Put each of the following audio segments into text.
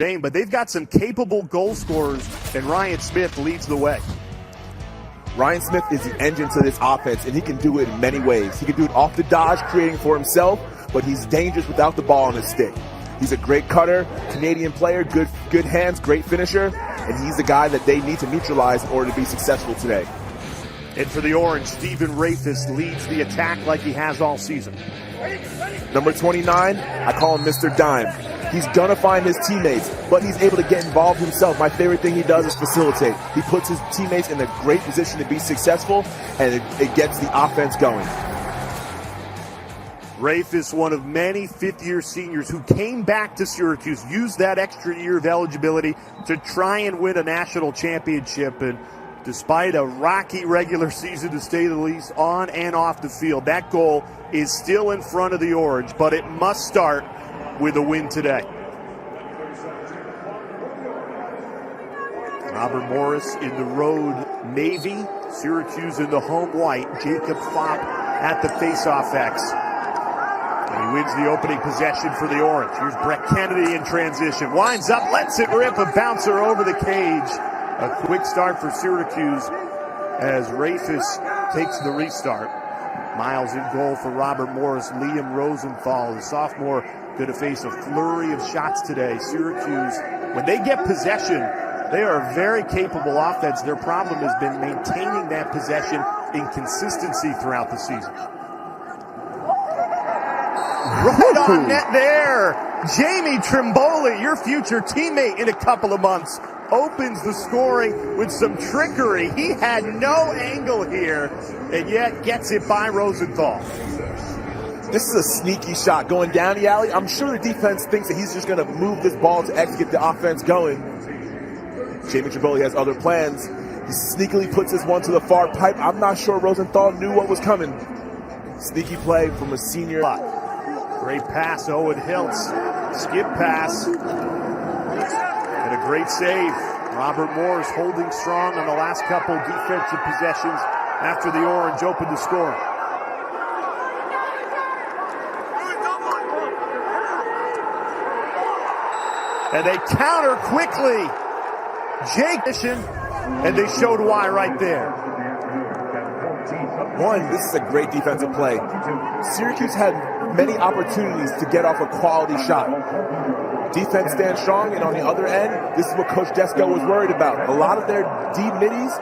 But they've got some capable goal scorers, and Ryan Smith leads the way. Ryan Smith is the engine to this offense, and he can do it in many ways. He can do it off the dodge, creating for himself, but he's dangerous without the ball on his stick. He's a great cutter, Canadian player, good hands, great finisher, and he's the guy that they need to neutralize in order to be successful today. And for the Orange, Stephen Rafis leads the attack like he has all season. Number 29, I call him Mr. Dime. He's gonna find his teammates, but he's able to get involved himself. My favorite thing he does is facilitate. He puts his teammates in a great position to be successful, and it gets the offense going. Rafis, one of many fifth-year seniors who came back to Syracuse, used that extra year of eligibility to try and win a national championship. And despite a rocky regular season, to say the least, on and off the field, that goal is still in front of the Orange, but it must start with a win today. Robert Morris in the road Navy, Syracuse in the home white, Jacob Fopp at the faceoff X. And he wins the opening possession for the Orange. Here's Brett Kennedy in transition. Winds up, lets it rip, a bouncer over the cage. A quick start for Syracuse as Rafis takes the restart. Miles in goal for Robert Morris. Liam Rosenthal, the sophomore, going to face a flurry of shots today. Syracuse, when they get possession, they are a very capable offense. Their problem has been maintaining that possession in consistency throughout the season. Right on net there. Jamie Trimboli, your future teammate in a couple of months, opens the scoring with some trickery. He had no angle here, and yet gets it by Rosenthal. This is a sneaky shot going down the alley. I'm sure the defense thinks that he's just going to move this ball to X, get the offense going. Jamie Trimboli has other plans. He sneakily puts this one to the far pipe. I'm not sure Rosenthal knew what was coming. Sneaky play from a senior. Great pass, Owen Hiltz. Skip pass. And a great save. Robert Morris holding strong on the last couple defensive possessions after the Orange opened the score. And they counter quickly. Jake, and they showed why right there. One, this is a great defensive play. Syracuse had many opportunities to get off a quality shot. Defense stands strong, and on the other end, this is what Coach Desko was worried about. A lot of their deep middies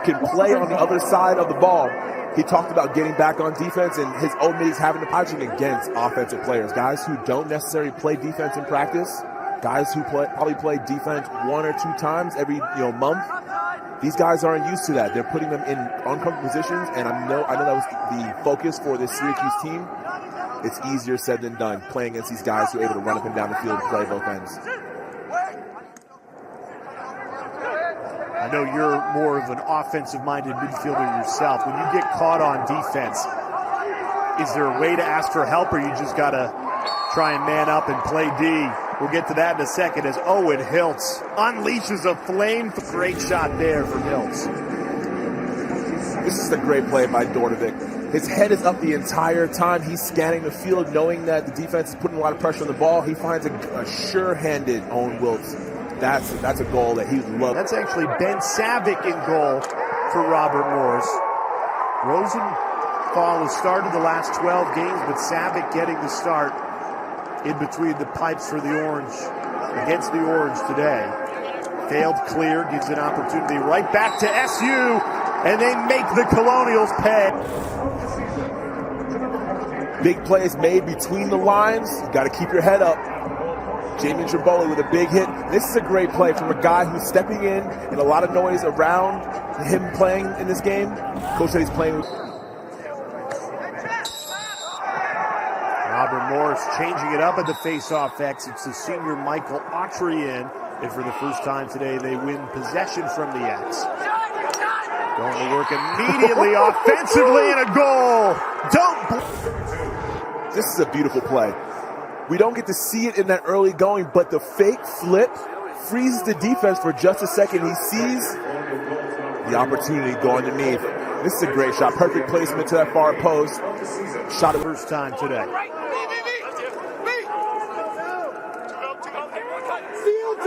can play on the other side of the ball. He talked about getting back on defense and his old middies having to punching against offensive players, guys who don't necessarily play defense in practice, guys who probably play defense 1 or 2 times every month. These guys aren't used to that. They're putting them in uncomfortable positions, and I know that was the focus for this Syracuse team. It's easier said than done, playing against these guys who are able to run up and down the field and play both ends. I know you're more of an offensive-minded midfielder yourself. When you get caught on defense, is there a way to ask for help, or you just got to try and man up and play D? We'll get to that in a second as Owen Hiltz unleashes a flame. Great shot there from Hiltz. This is a great play by Dordovic. His head is up the entire time. He's scanning the field, knowing that the defense is putting a lot of pressure on the ball. He finds a sure-handed Owen Wiltz. That's a goal that he would love. That's actually Ben Savick in goal for Robert Morris. Rosenthal has started the last 12 games, but Savick getting the start in between the pipes for the Orange, against the Orange today. Failed clear, gives an opportunity right back to SU, and they make the Colonials pay. Big plays made between the lines. You got to keep your head up. Jamie Trimboli with a big hit. This is a great play from a guy who's stepping in and a lot of noise around him playing in this game. Coach said he's playing with Robert Morris changing it up at the face-off X. It's the senior Michael Autry in. And for the first time today, they win possession from the X. Going to work immediately offensively and a goal. This is a beautiful play. We don't get to see it in that early going, but the fake flip freezes the defense for just a second. He sees the opportunity going underneath. This is a great shot. Perfect placement to that far post. Shot it first time today. Field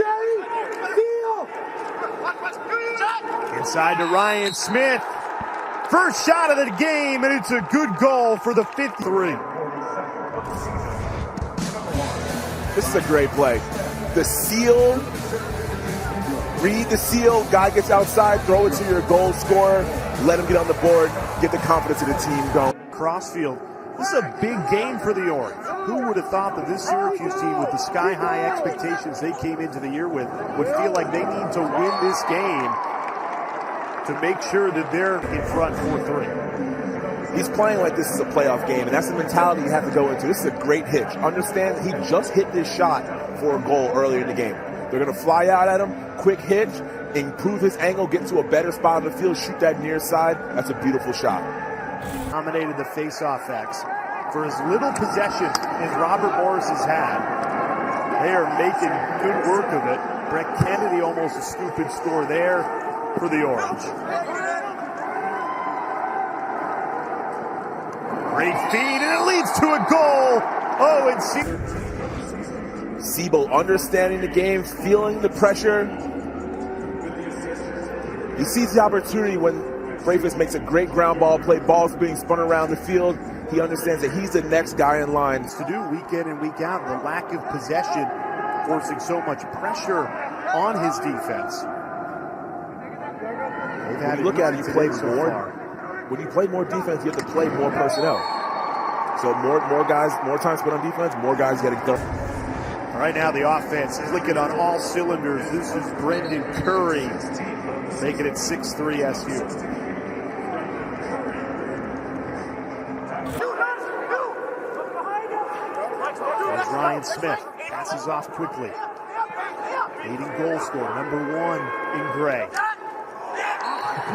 Inside to Ryan Smith. First shot of the game, and it's a good goal for the 53. This is a great play. The seal, read the seal, guy gets outside, throw it to your goal scorer, let him get on the board, get the confidence of the team going. Crossfield, this is a big game for the Orange. Who would have thought that this Syracuse team, with the sky-high expectations they came into the year with, would feel like they need to win this game to make sure that they're in front 4-3. He's playing like this is a playoff game, and that's the mentality you have to go into. This is a great hitch. Understand that he just hit this shot for a goal earlier in the game. They're going to fly out at him, quick hitch, improve his angle, get to a better spot on the field, shoot that near side. That's a beautiful shot. Dominated the face-off X. For as little possession as Robert Morris has had, they are making good work of it. Brett Kennedy almost a stupid score there for the Orange. Great feed, and it leads to a goal. Oh, and Siebel understanding the game, feeling the pressure. He sees the opportunity when Freyfus makes a great ground ball play, balls being spun around the field. He understands that he's the next guy in line. To do week in and week out, the lack of possession forcing so much pressure on his defense. When you look at it, you play more. When you play more defense, you have to play more personnel. So more guys, more time spent on defense, more guys getting done. All right, now the offense is clicking on all cylinders. This is Brendan Curry making it 6-3 SU. There's Ryan Smith, passes off quickly. Leading goal scorer, number 1 in gray.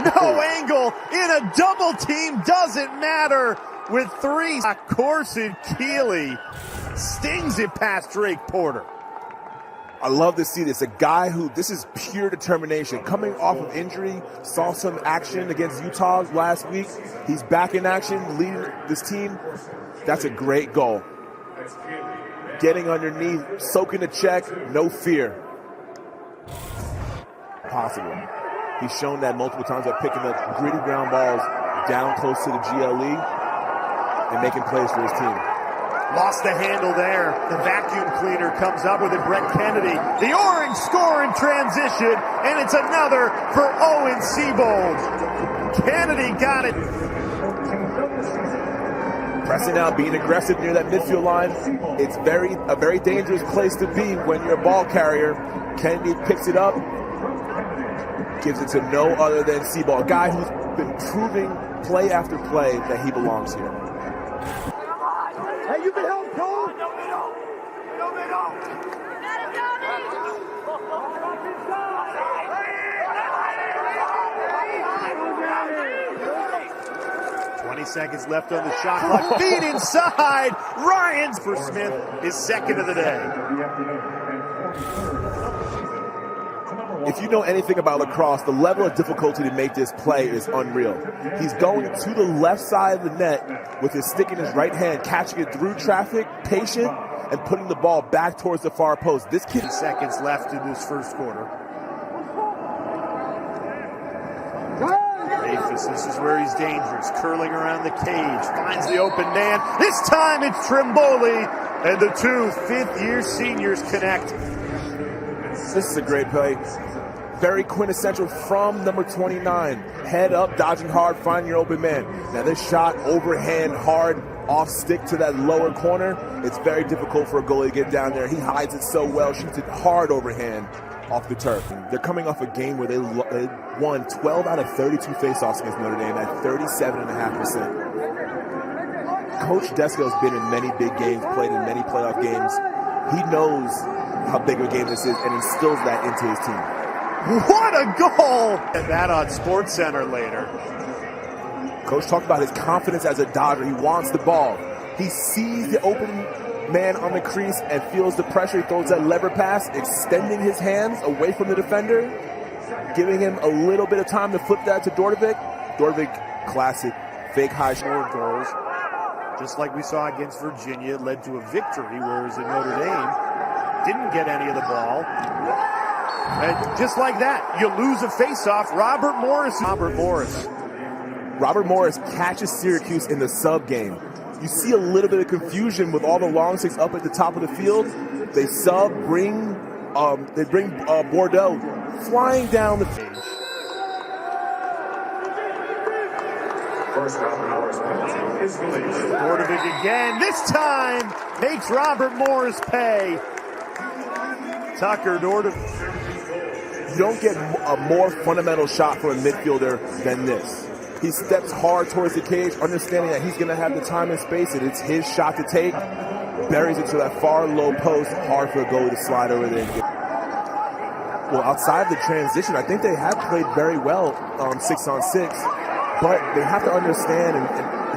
No angle in a double team, doesn't matter with 3. Corson Keeley stings it past Drake Porter. I love to see this. A guy who, this is pure determination. Coming off of injury, saw some action against Utah last week. He's back in action, leading this team. That's a great goal. Getting underneath, soaking the check, no fear. Possible. He's shown that multiple times by picking up gritty ground balls down close to the GLE and making plays for his team. Lost the handle there. The vacuum cleaner comes up with it. Brett Kennedy. The Orange score in transition, and it's another for Owen Seabold. Kennedy got it. Pressing out, being aggressive near that midfield line. It's a very dangerous place to be when you're a ball carrier. Kennedy picks it up, gives it to no other than Seabold, a guy who's been proving play after play that he belongs here. Hey, you can help, Cole. 20 seconds left on the shot clock. Feed inside. Ryan's for Smith, his second of the day. If you know anything about lacrosse, the level of difficulty to make this play is unreal. He's going to the left side of the net with his stick in his right hand, catching it through traffic, patient, and putting the ball back towards the far post. This kid... Seconds left in this first quarter. This is where he's dangerous. Curling around the cage, finds the open man. This time it's Trimboli, and the 2 fifth-year seniors connect. This is a great play. Very quintessential from number 29. Head up, dodging hard, finding your open man. Now this shot, overhand, hard, off stick to that lower corner. It's very difficult for a goalie to get down there. He hides it so well, shoots it hard overhand off the turf. They're coming off a game where they won 12 out of 32 faceoffs against Notre Dame at 37.5%. Coach Desco's been in many big games, played in many playoff games. He knows how big a game this is and instills that into his team. What a goal! And that on SportsCenter later. Coach talked about his confidence as a Dodger. He wants the ball. He sees the open man on the crease and feels the pressure. He throws that lever pass, extending his hands away from the defender, giving him a little bit of time to flip that to Dordovic. Dordovic, classic, fake high score goals. Just like we saw against Virginia, it led to a victory, whereas in Notre Dame, didn't get any of the ball. And just like that, you lose a faceoff. Robert Morris catches Syracuse in the sub game. You see a little bit of confusion with all the long sticks up at the top of the field. They sub, bring Bordeaux flying down the page. Bordovic again, this time makes Robert Morris pay. Tucker, Bordovic. You don't get a more fundamental shot from a midfielder than this. He steps hard towards the cage, understanding that he's going to have the time and space, and it's his shot to take. Buries it to that far low post, hard for a goalie to slide over there. Well, outside of the transition, I think they have played very well 6-on-6, but they have to understand and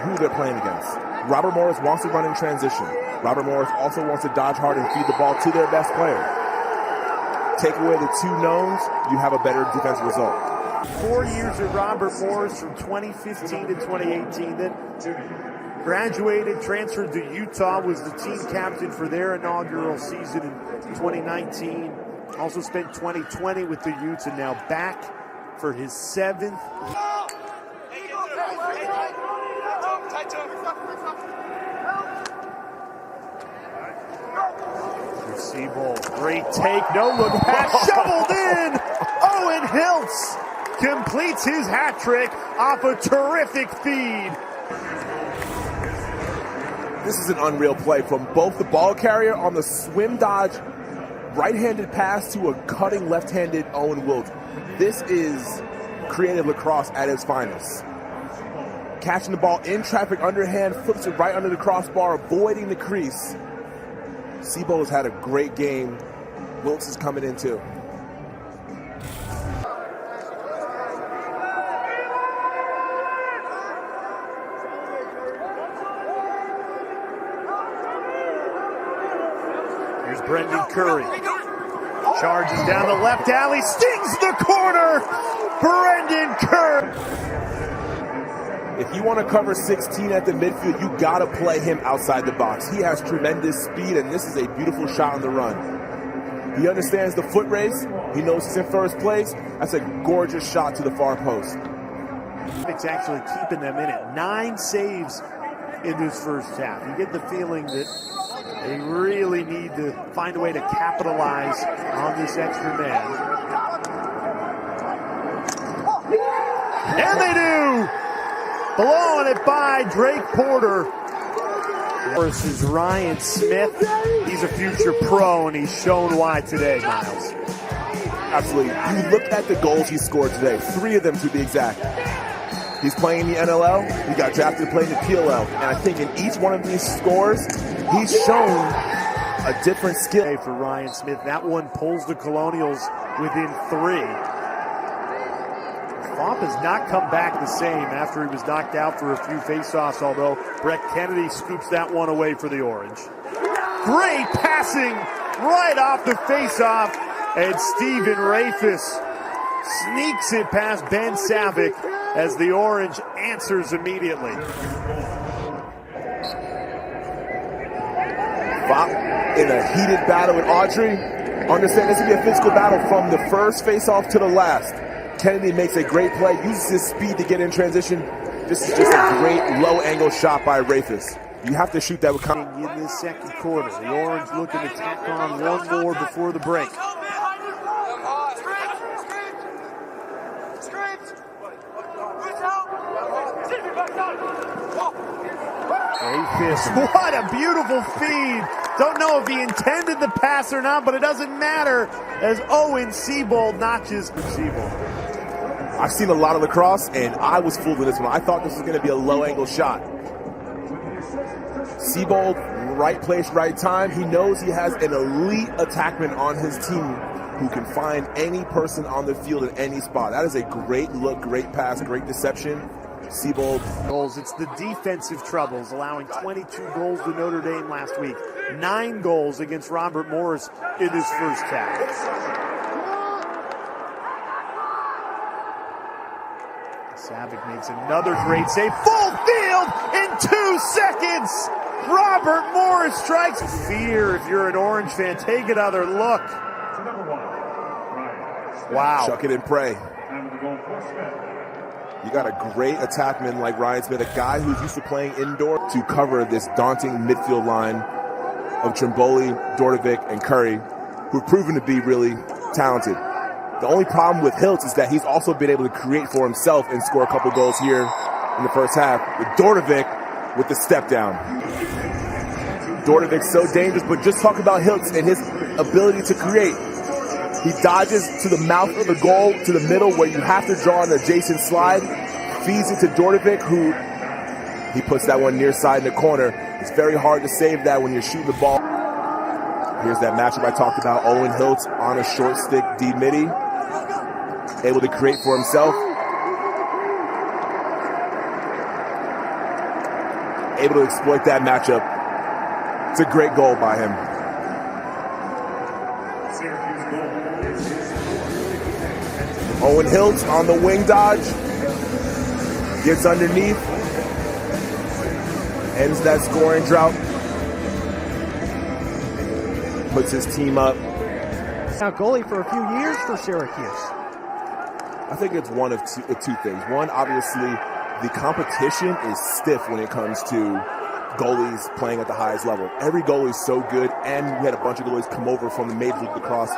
who they're playing against. Robert Morris wants to run in transition. Robert Morris also wants to dodge hard and feed the ball to their best player. Take away the two knowns, you have a better defensive result. 4 years of Robert Morris from 2015 to 2018. Then graduated, transferred to Utah, was the team captain for their inaugural season in 2019. Also spent 2020 with the Utes and now back for his 7th. Seabold, great take, no look pass, shoveled in. Owen Hiltz completes his hat trick off a terrific feed. This is an unreal play from both the ball carrier on the swim dodge, right-handed pass to a cutting left-handed Owen Wilt. This is creative lacrosse at its finest. Catching the ball in traffic underhand, flips it right under the crossbar, avoiding the crease. Seabold has had a great game. Wilkes is coming in too. Here's Brendan Curry. Charges down the left alley, stings the corner. Brendan Curry. If you want to cover 16 at the midfield, you got to play him outside the box. He has tremendous speed, and this is a beautiful shot on the run. He understands the foot race. He knows he's in first place. That's a gorgeous shot to the far post. It's actually keeping them in it. 9 saves in this first half. You get the feeling that they really need to find a way to capitalize on this extra man. And they do! Blowing it by Drake Porter. Versus Ryan Smith. He's a future pro, and he's shown why today, Miles. Absolutely. You look at the goals he scored today, 3 of them to be exact. He's playing in the NLL. He got drafted to play in the PLL. And I think in each one of these scores, he's shown a different skill. For Ryan Smith, that one pulls the Colonials within 3. Fop has not come back the same after he was knocked out for a few faceoffs, although Brett Kennedy scoops that one away for the Orange. Great passing right off the faceoff, and Stephen Rafis sneaks it past Ben Savick as the Orange answers immediately. Fop in a heated battle with Audrey. Understand this will be a physical battle from the first faceoff to the last. Kennedy makes a great play, uses his speed to get in transition. This is just a great low-angle shot by Rafis. You have to shoot that with confidence. In this second quarter, the Orange looking to tack on one more before the break. Rafis, what a beautiful feed. Don't know if he intended the pass or not, but it doesn't matter as Owen Seabold notches Seabold. I've seen a lot of lacrosse, and I was fooled with this one. I thought this was going to be a low-angle shot. Seabold, right place, right time. He knows he has an elite attackman on his team who can find any person on the field in any spot. That is a great look, great pass, great deception. Seabold. Goals. It's the defensive troubles, allowing 22 goals to Notre Dame last week. 9 goals against Robert Morris in his first half. Savick makes another great save. Full field in 2 seconds. Robert Morris strikes. Fear if you're an Orange fan. Take another look. Wow. Chuck it and pray. You got a great attackman like Ryan Smith, a guy who's used to playing indoor, to cover this daunting midfield line of Trimboli, Dordovic, and Curry, who've proven to be really talented. The only problem with Hiltz is that he's also been able to create for himself and score a couple goals here in the first half, with Dordovic with the step down. Dordovic's so dangerous, but just talk about Hiltz and his ability to create. He dodges to the mouth of the goal, to the middle where you have to draw an adjacent slide, feeds it to Dordovic, who he puts that one near side in the corner. It's very hard to save that when you're shooting the ball. Here's that matchup I talked about. Owen Hiltz on a short stick D-midi, able to create for himself. Able to exploit that matchup. It's a great goal by him. Owen Hiltz on the wing dodge. Gets underneath. Ends that scoring drought. Puts his team up. Now goalie for a few years for Syracuse. I think it's one of two things. One, obviously, the competition is stiff when it comes to goalies playing at the highest level. Every goalie is so good, and we had a bunch of goalies come over from the Major League Lacrosse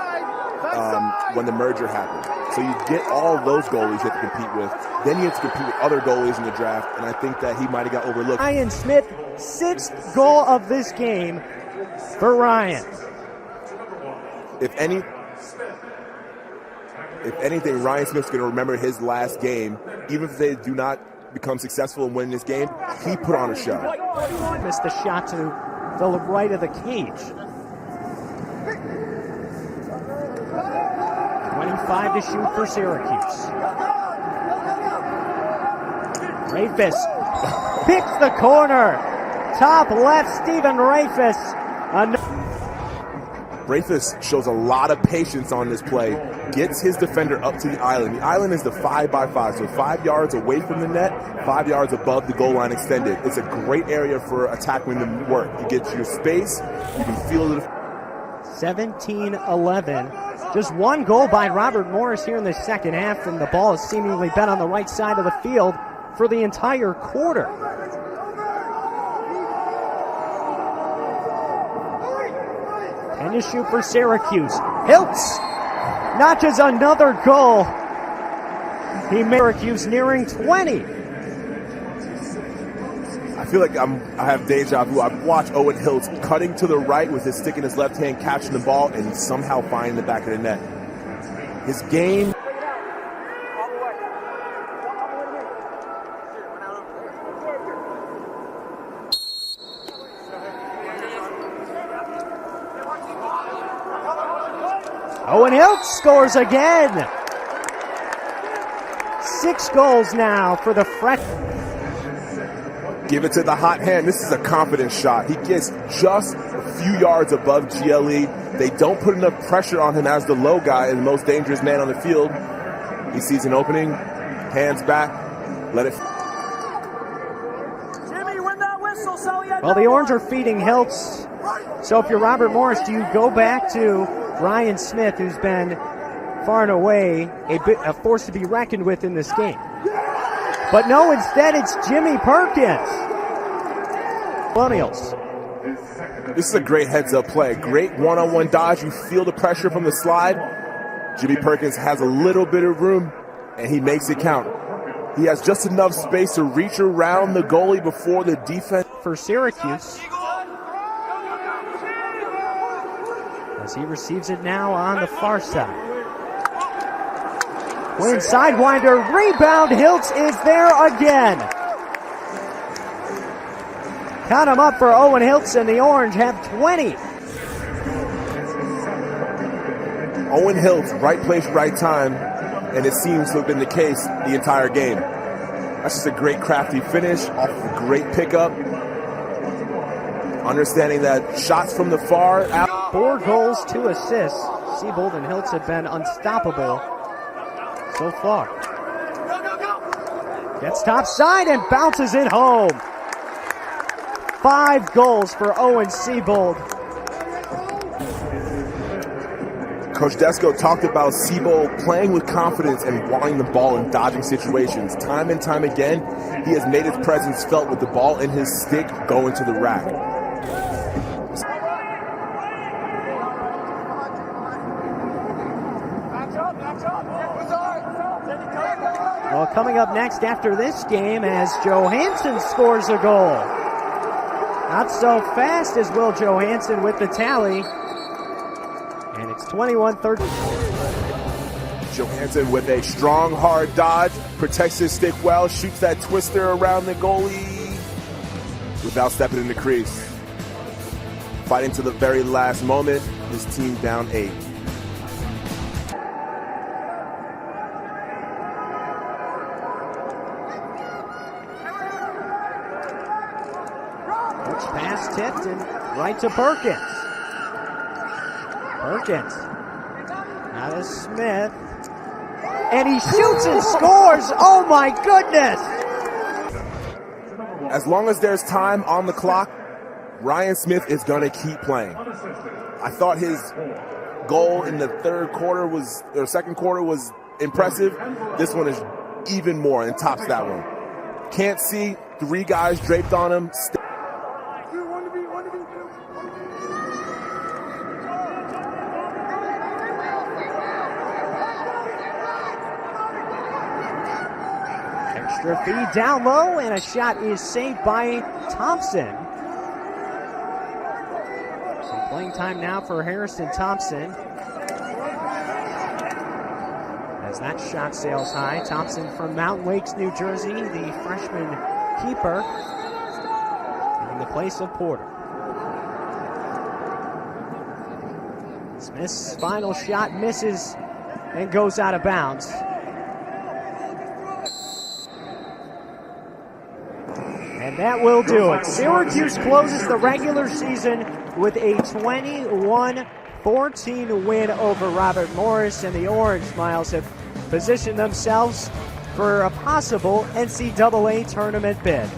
when the merger happened. So you get all those goalies you have to compete with. Then you have to compete with other goalies in the draft, and I think that he might have got overlooked. Ryan Smith, 6th goal of this game for Ryan. If anything, Ryan Smith's going to remember his last game. Even if they do not become successful in winning this game, he put on a show. Missed the shot to the right of the cage. 25 to shoot for Syracuse. Rafis picks the corner. Top left, Stephen Rafis. Rafis shows a lot of patience on this play. Gets his defender up to the island. The island is the 5x5, so 5 yards away from the net, 5 yards above the goal line extended. It's a great area for attackmen to work. You get your space, you can feel it. 17-11. Just one goal by Robert Morris here in the second half, and the ball has seemingly been on the right side of the field for the entire quarter. And to shoot for Syracuse. Hiltz notches another goal. He made Syracuse nearing 20. I feel like I have deja vu. I've watched Owen Hiltz cutting to the right with his stick in his left hand, catching the ball, and somehow finding the back of the net. His game. Owen Hiltz scores again. 6 goals now for the freshman. Give it to the hot hand. This is a confident shot. He gets just a few yards above GLE. They don't put enough pressure on him as the low guy and the most dangerous man on the field. He sees an opening, hands back, let it. Jimmy, when that whistle, so Well, the Orange are feeding Hiltz. So if you're Robert Morris, do you go back to Ryan Smith, who's been far and away a force to be reckoned with in this game? But no, instead it's Jimmy Perkins. Colonials. This is a great heads-up play. Great one-on-one dodge. You feel the pressure from the slide. Jimmy Perkins has a little bit of room, and he makes it count. He has just enough space to reach around the goalie before the defense. For Syracuse, as he receives it now on the far side. Win sidewinder, rebound, Hiltz is there again. Count him up for Owen Hiltz, and the Orange have 20. Owen Hiltz, right place, right time, and it seems to have been the case the entire game. That's just a great crafty finish off a great pickup. Understanding that shots from the far out. 4 goals, 2 assists. Seabold and Hiltz have been unstoppable so far. Gets top side and bounces it home. 5 goals for Owen Seabold. Coach Desko talked about Sibo playing with confidence and wanting the ball in dodging situations. Time and time again, he has made his presence felt with the ball in his stick going to the rack. Well, coming up next after this game as Johansson scores a goal. Not so fast as Will Johansson with the tally. And it's 21-13. Johansson with a strong, hard dodge, protects his stick well, shoots that twister around the goalie without stepping in the crease. Fighting to the very last moment, his team down 8. Pass tipped and right to Perkins. Perkins. Now to Smith. And he shoots and scores. Oh my goodness. As long as there's time on the clock, Ryan Smith is going to keep playing. I thought his goal in the second quarter was impressive. This one is even more and tops that one. Can't see, 3 guys draped on him. Extra feed down low, and a shot is saved by Thompson. So playing time now for Harrison Thompson. As that shot sails high, Thompson from Mountain Lakes, New Jersey, the freshman keeper, in the place of Porter. Smith's final shot misses and goes out of bounds. And that will do it. Syracuse closes the regular season with a 21-14 win over Robert Morris, and the Orange Miles have positioned themselves for a possible NCAA tournament bid.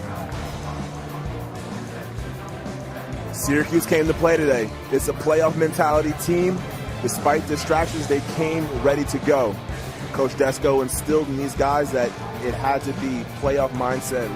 Syracuse came to play today. It's a playoff mentality team. Despite distractions, they came ready to go. Coach Desko instilled in these guys that it had to be playoff mindset.